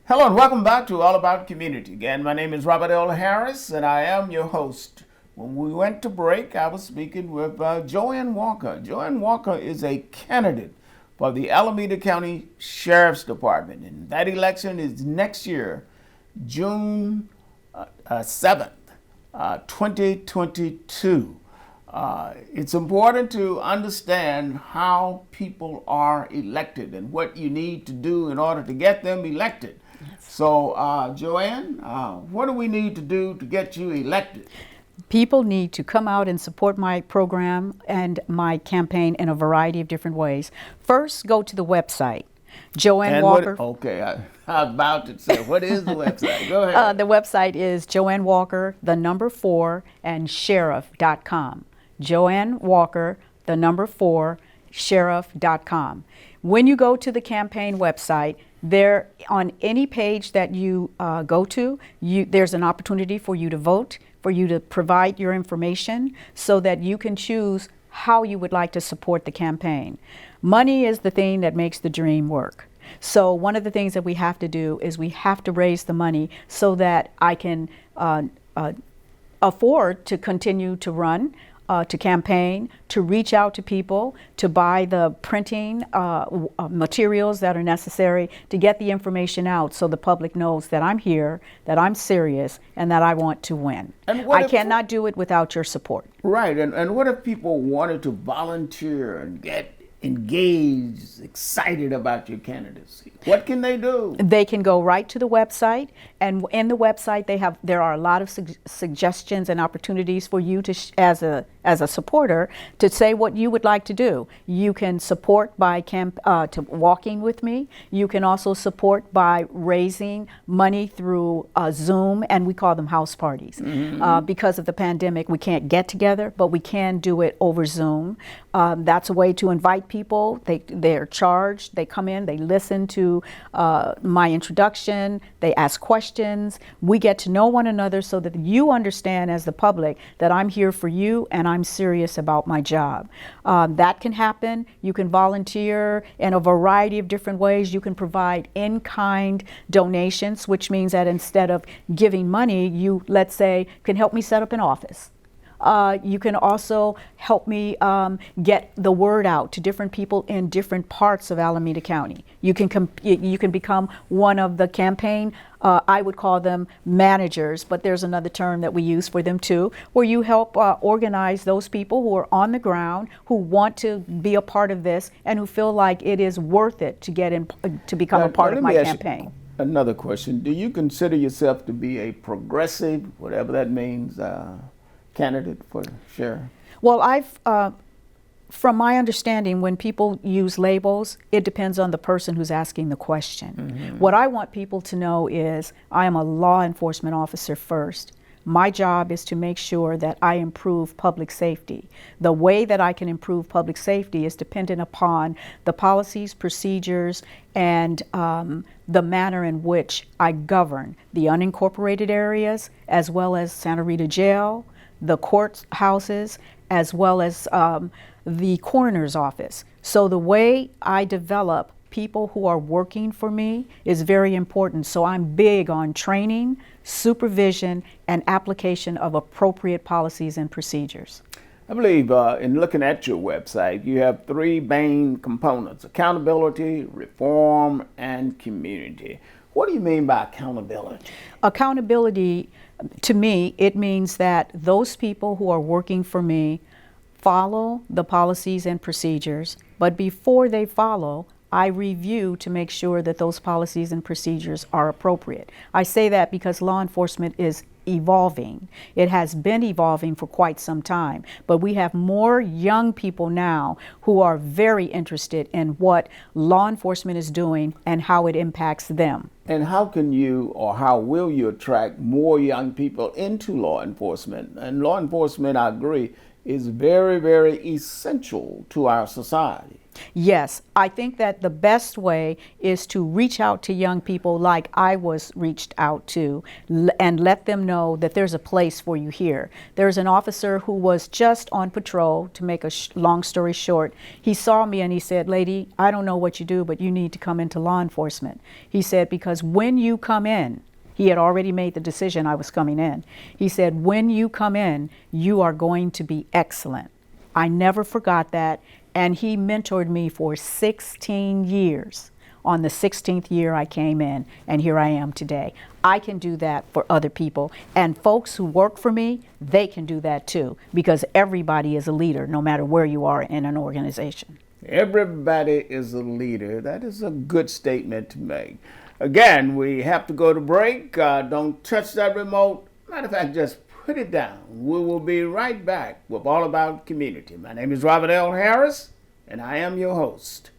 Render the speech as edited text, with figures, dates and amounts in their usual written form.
Hello and welcome back to All About Community. Again, my name is Robert L. Harris and I am your host. When we went to break, I was speaking with JoAnn Walker. JoAnn Walker is a candidate for the Alameda County Sheriff's Department, and that election is next year, June 7th, 2022. It's important to understand how people are elected and what you need to do in order to get them elected. So, JoAnn, what do we need to do to get you elected? People need to come out and support my program and my campaign in a variety of different ways. First, go to the website. JoAnn Walker. I was about to say, what is the website? Go ahead. The website is JoAnn Walker, the number 4, and sheriff.com. JoAnn Walker, the number 4, sheriff.com. When you go to the campaign website, there on any page that you go to, there's an opportunity for you to vote, for you to provide your information so that you can choose how you would like to support the campaign. Money is the thing that makes the dream work. So one of the things that we have to do is we have to raise the money so that I can afford to continue to run, to campaign, to reach out to people, to buy the printing materials that are necessary to get the information out so the public knows that I'm here, that I'm serious, and that I want to win. I cannot do it without your support. Right, and what if people wanted to volunteer and get engaged, excited about your candidacy? What can they do? They can go right to the website, and in the website there are a lot of suggestions and opportunities for you to as a supporter to say what you would like to do. You can support by walking with me. You can also support by raising money through Zoom, and we call them house parties. Because of the pandemic, we can't get together, but we can do it over Zoom. That's a way to invite people. They're charged. They come in, they listen to my introduction, they ask questions. We get to know one another so that you understand as the public that I'm here for you and I'm serious about my job. That can happen. You can volunteer in a variety of different ways. You can provide in-kind donations, which means that instead of giving money, you, let's say, can help me set up an office. You can also help me get the word out to different people in different parts of Alameda County. You can become one of the campaign, I would call them managers, but there's another term that we use for them too, where you help organize those people who are on the ground, who want to be a part of this, and who feel like it is worth it to get in, to become a part of my campaign. Another question: do you consider yourself to be a progressive, whatever that means, candidate for sheriff? Well, from my understanding, when people use labels, it depends on the person who's asking the question. What I want people to know is I am a law enforcement officer first. My job is to make sure that I improve public safety. The way that I can improve public safety is dependent upon the policies, procedures, and the manner in which I govern the unincorporated areas, as well as Santa Rita Jail, the courthouses, as well as the coroner's office. So the way I develop people who are working for me is very important. So I'm big on training, supervision, and application of appropriate policies and procedures. I believe in looking at your website, you have 3 main components: accountability, reform, and community. What do you mean by accountability? Accountability, to me, it means that those people who are working for me follow the policies and procedures, but before they follow, I review to make sure that those policies and procedures are appropriate. I say that because law enforcement is evolving. It has been evolving for quite some time, but we have more young people now who are very interested in what law enforcement is doing and how it impacts them. And how can you, or how will you attract more young people into law enforcement? And law enforcement, I agree, is very, very essential to our society. Yes, I think that the best way is to reach out to young people like I was reached out to, and let them know that there's a place for you here. There's an officer who was just on patrol, to make a long story short. He saw me and he said, "Lady, I don't know what you do, but you need to come into law enforcement." He said, "Because when you come in," he had already made the decision I was coming in. He said, "When you come in, you are going to be excellent." I never forgot that. And he mentored me for 16 years. On the 16th year I came in, and here I am today. I can do that for other people. And folks who work for me, they can do that too, because everybody is a leader, no matter where you are in an organization. Everybody is a leader. That is a good statement to make. Again, we have to go to break. Don't touch that remote. Matter of fact, just put it down. We will be right back with All About Community. My name is Robert L. Harris, and I am your host.